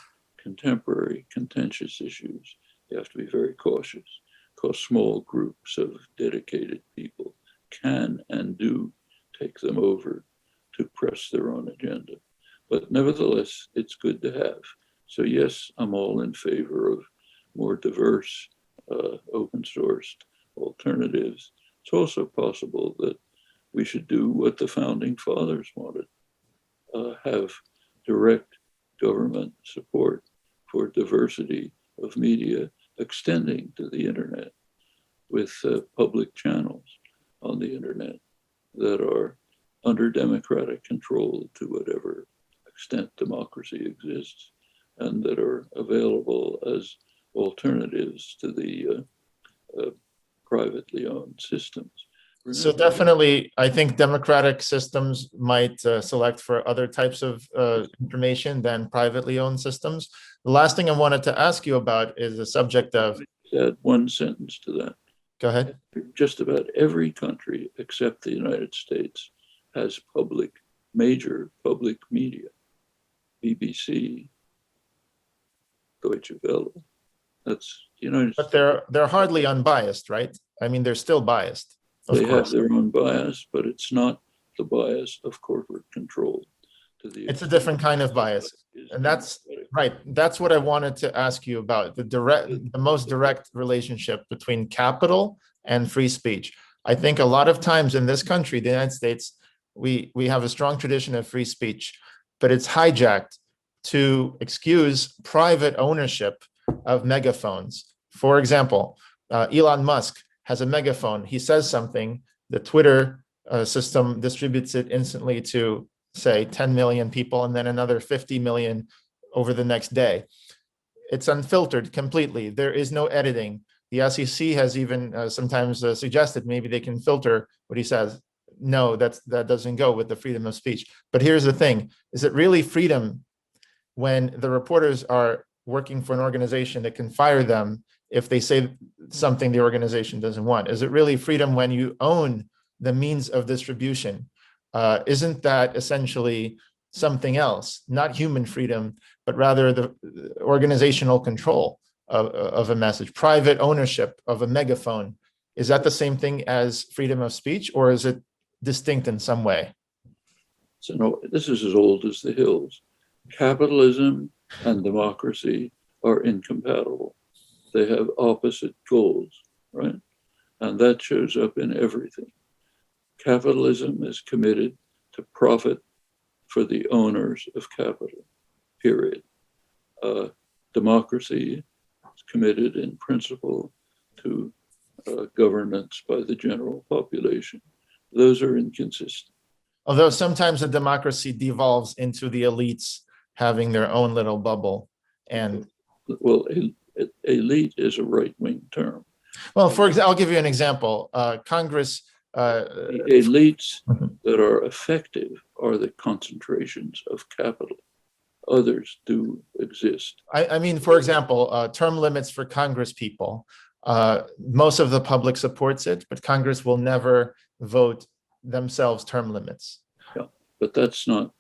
contemporary, contentious issues, you have to be very cautious, because small groups of dedicated people can and do take them over to press their own agenda. But nevertheless, it's good to have. So yes, I'm all in favor of more diverse, open sourced alternatives. It's also possible that we should do what the founding fathers wanted, have direct government support for diversity of media extending to the internet, with public channels on the internet that are under democratic control to whatever extent democracy exists, and that are available as alternatives to the privately owned systems. So definitely, I think democratic systems might select for other types of information than privately owned systems. The last thing I wanted to ask you about is the subject of. Add one sentence to that. Go ahead. Just about every country except the United States has major public media. BBC, Deutsche Welle. That's the United But States. they're hardly unbiased, right? I mean, they're still biased. They have their own bias, but it's not the bias of corporate control. It's a different kind of bias. And that's right. That's what I wanted to ask you about, the most direct relationship between capital and free speech. I think a lot of times in this country, the United States, we have a strong tradition of free speech, but it's hijacked to excuse private ownership of megaphones. For example, Elon Musk has a megaphone. He says something, the Twitter system distributes it instantly to, say, 10 million people, and then another 50 million over the next day. It's unfiltered completely. There is no editing. The SEC has even sometimes suggested maybe they can filter what he says. No, that doesn't go with the freedom of speech. But here's the thing. Is it really freedom when the reporters are working for an organization that can fire them if they say something the organization doesn't want? Is it really freedom when you own the means of distribution? Isn't that essentially something else, not human freedom, but rather the organizational control of a message, private ownership of a megaphone? Is that the same thing as freedom of speech, or is it distinct in some way? So no, this is as old as the hills. Capitalism and democracy are incompatible. They have opposite goals, right? And that shows up in everything. Capitalism is committed to profit for the owners of capital, period. Democracy is committed in principle to governance by the general population. Those are inconsistent. Although sometimes a democracy devolves into the elites having their own little bubble. And well, elite is a right-wing term. Well, for example, I'll give you an example. Congress. The elites that are effective are the concentrations of capital. Others do exist. I mean, for example, term limits for Congress people. Most of the public supports it, but Congress will never vote themselves term limits. Yeah, but that's not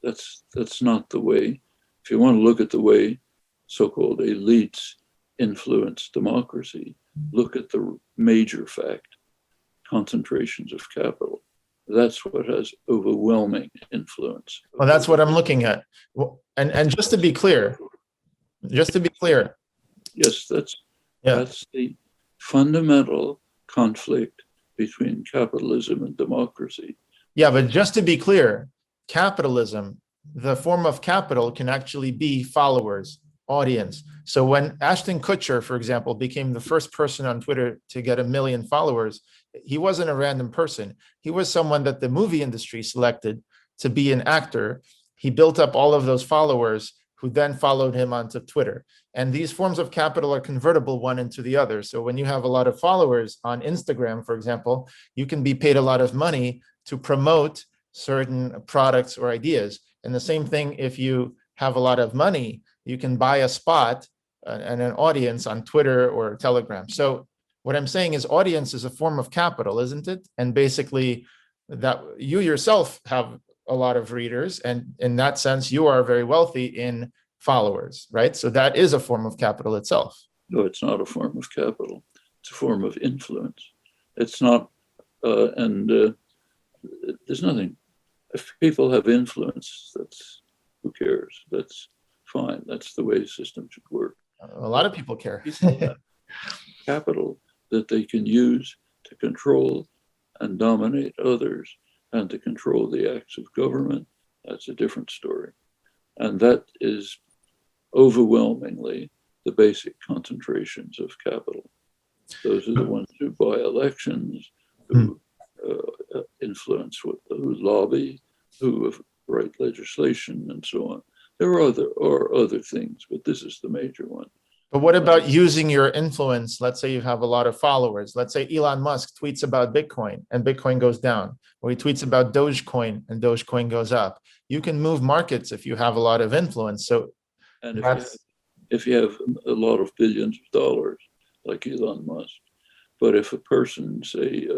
the way. If you want to look at the way so-called elites influence democracy, look at the major fact: concentrations of capital. That's what has overwhelming influence. Well, that's what I'm looking at. And just to be clear, yes, that's the fundamental conflict between capitalism and democracy. Yeah, but just to be clear, capitalism, the form of capital can actually be followers, audience. So when Ashton Kutcher, for example, became the first person on Twitter to get 1 million followers, he wasn't a random person. He was someone that the movie industry selected to be an actor. He built up all of those followers who then followed him onto Twitter. And these forms of capital are convertible one into the other. So when you have a lot of followers on Instagram, for example, you can be paid a lot of money to promote certain products or ideas. And the same thing, if you have a lot of money, you can buy a spot and an audience on Twitter or Telegram. So what I'm saying is audience is a form of capital, isn't it? And basically that you yourself have a lot of readers, and in that sense, you are very wealthy in followers, right? So that is a form of capital itself. No, it's not a form of capital. It's a form of influence. It's not, there's nothing. If people have influence, who cares? That's fine. That's the way the system should work. A lot of people care. People have capital that they can use to control and dominate others and to control the acts of government. That's a different story. And that is overwhelmingly the basic concentrations of capital. Those are the ones who buy elections, who influence, who lobby, who write legislation, and so on. There are other things, but this is the major one. But what about using your influence? Let's say you have a lot of followers. Let's say Elon Musk tweets about Bitcoin and Bitcoin goes down, or he tweets about Dogecoin and Dogecoin goes up. You can move markets if you have a lot of influence. So And that's if you have a lot of billions of dollars, like Elon Musk, but if a person, say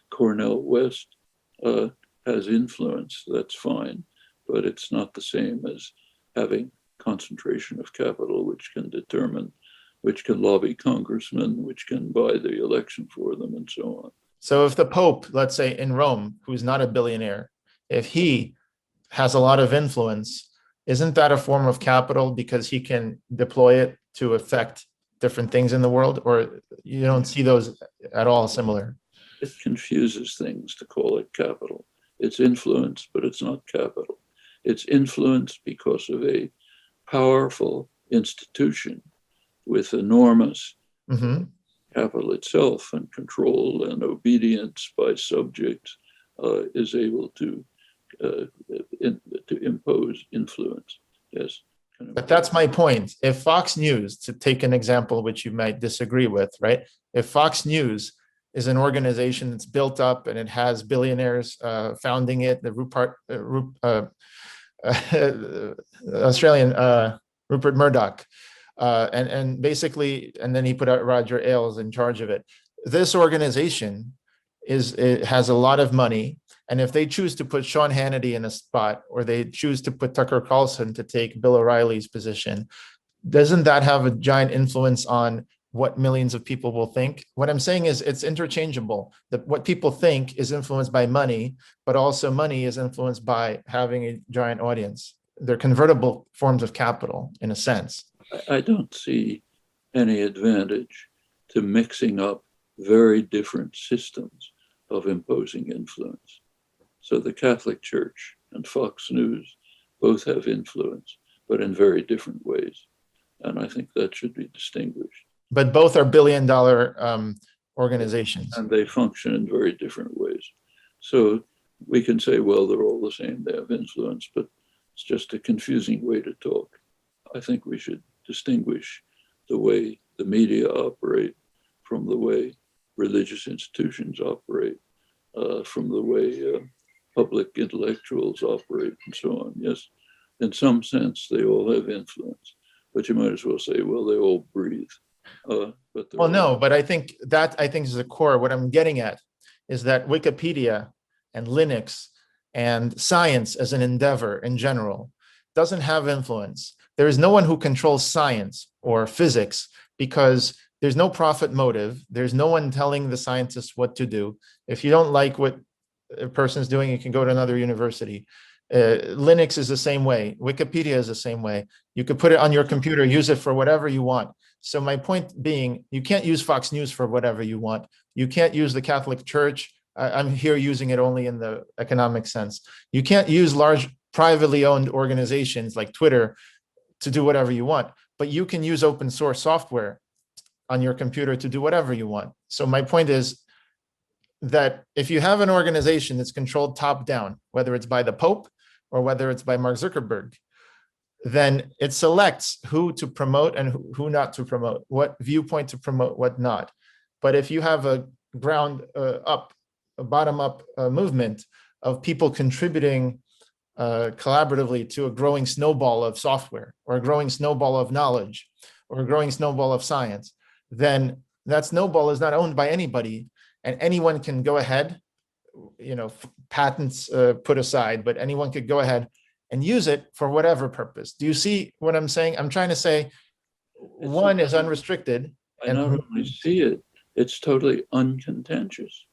Cornell West, has influence, that's fine, but it's not the same as having concentration of capital, which can lobby congressmen, which can buy the election for them, and so on. so if the Pope, let's say in Rome, who's not a billionaire, if he has a lot of influence, isn't that a form of capital because he can deploy it to affect different things in the world? Or you don't see those at all similar? It confuses things to call it capital. It's influence, but it's not capital. It's influence because of a powerful institution with enormous capital itself and control and obedience by subjects is able to impose influence. Yes. But that's my point. If Fox News, to take an example which you might disagree with, right? If Fox News is an organization that's built up and it has billionaires founding it, the Australian Rupert Murdoch, and basically, and then he put out Roger Ailes in charge of it. This organization it has a lot of money, and if they choose to put Sean Hannity in a spot, or they choose to put Tucker Carlson to take Bill O'Reilly's position, doesn't that have a giant influence on what millions of people will think? What I'm saying is it's interchangeable. That what people think is influenced by money, but also money is influenced by having a giant audience. They're convertible forms of capital in a sense. I don't see any advantage to mixing up very different systems of imposing influence. So the Catholic Church and Fox News both have influence, but in very different ways. And I think that should be distinguished. But both are billion-dollar organizations. And they function in very different ways. So we can say, well, they're all the same, they have influence, but it's just a confusing way to talk. I think we should distinguish the way the media operate from the way religious institutions operate, from the way public intellectuals operate, and so on. Yes, in some sense, they all have influence, but you might as well say, well, they all breathe. But I think is the core. What I'm getting at is that Wikipedia and Linux and science as an endeavor in general doesn't have influence. There is no one who controls science or physics because there's no profit motive. There's no one telling the scientists what to do. If you don't like what a person's doing, you can go to another university. Linux is the same way. Wikipedia is the same way. You could put it on your computer, use it for whatever you want. So my point being, you can't use Fox News for whatever you want. You can't use the Catholic Church. I'm here using it only in the economic sense. You can't use large privately owned organizations like Twitter to do whatever you want, but you can use open source software on your computer to do whatever you want. So my point is that if you have an organization that's controlled top down, whether it's by the Pope or whether it's by Mark Zuckerberg, then it selects who to promote and who not to promote, what viewpoint to promote, what not. But if you have a bottom up movement of people contributing collaboratively to a growing snowball of software or a growing snowball of knowledge or a growing snowball of science, then that snowball is not owned by anybody, and anyone can go ahead, patents put aside, but anyone could go ahead and use it for whatever purpose. Do you see what I'm saying? I'm trying to say one is unrestricted. I not only see it, it's totally uncontentious.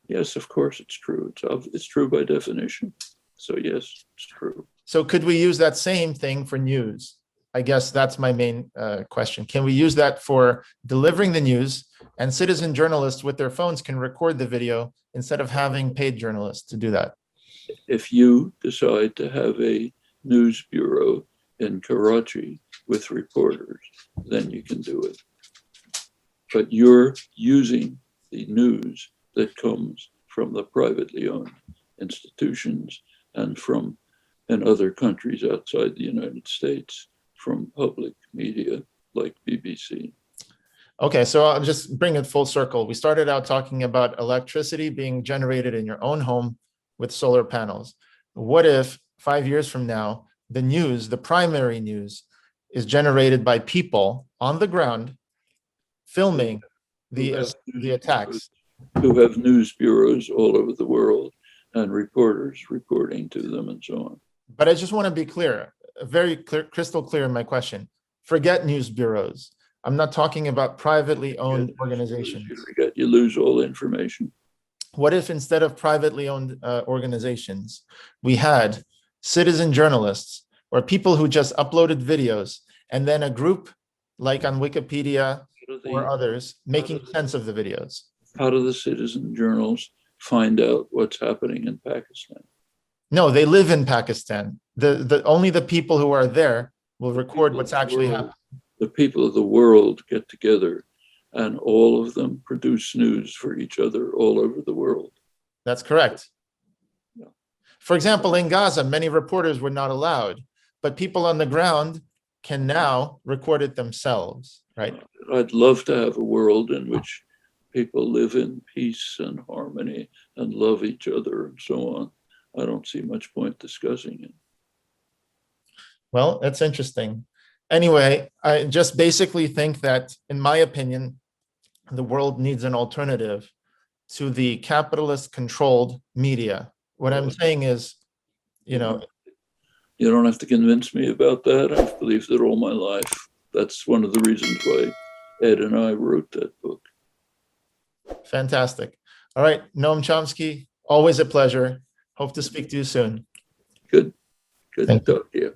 Yes, of course it's true. It's true by definition. So yes, it's true. So could we use that same thing for news? I guess that's my main question. Can we use that for delivering the news, and citizen journalists with their phones can record the video instead of having paid journalists to do that? If you decide to have a news bureau in Karachi with reporters, then you can do it. But you're using the news that comes from the privately owned institutions and in other countries outside the United States, from public media, like BBC. Okay, so I'll just bring it full circle. We started out talking about electricity being generated in your own home with solar panels. What if 5 years from now, the news, the primary news, is generated by people on the ground filming the attacks? Who have news bureaus all over the world and reporters reporting to them and so on. But I just want to be clear, very clear, crystal clear in my question. Forget news bureaus. I'm not talking about privately owned organizations. You lose all information. What if instead of privately owned organizations, we had citizen journalists or people who just uploaded videos and then a group like on Wikipedia or others making sense of the videos? How do the citizen journals find out what's happening in Pakistan? No, they live in Pakistan. Only the people who are there will record what's actually happening. The people of the world get together and all of them produce news for each other all over the world. That's correct. Yeah. For example, in Gaza, many reporters were not allowed, but people on the ground can now record it themselves, right? I'd love to have a world in which people live in peace and harmony and love each other and so on. I don't see much point discussing it. Well, that's interesting. Anyway, I just basically think that, in my opinion, the world needs an alternative to the capitalist-controlled media. What I'm saying is, you know... You don't have to convince me about that. I've believed it all my life. That's one of the reasons why Ed and I wrote that book. Fantastic. All right, Noam Chomsky, always a pleasure. Hope to speak to you soon. Good to talk to you.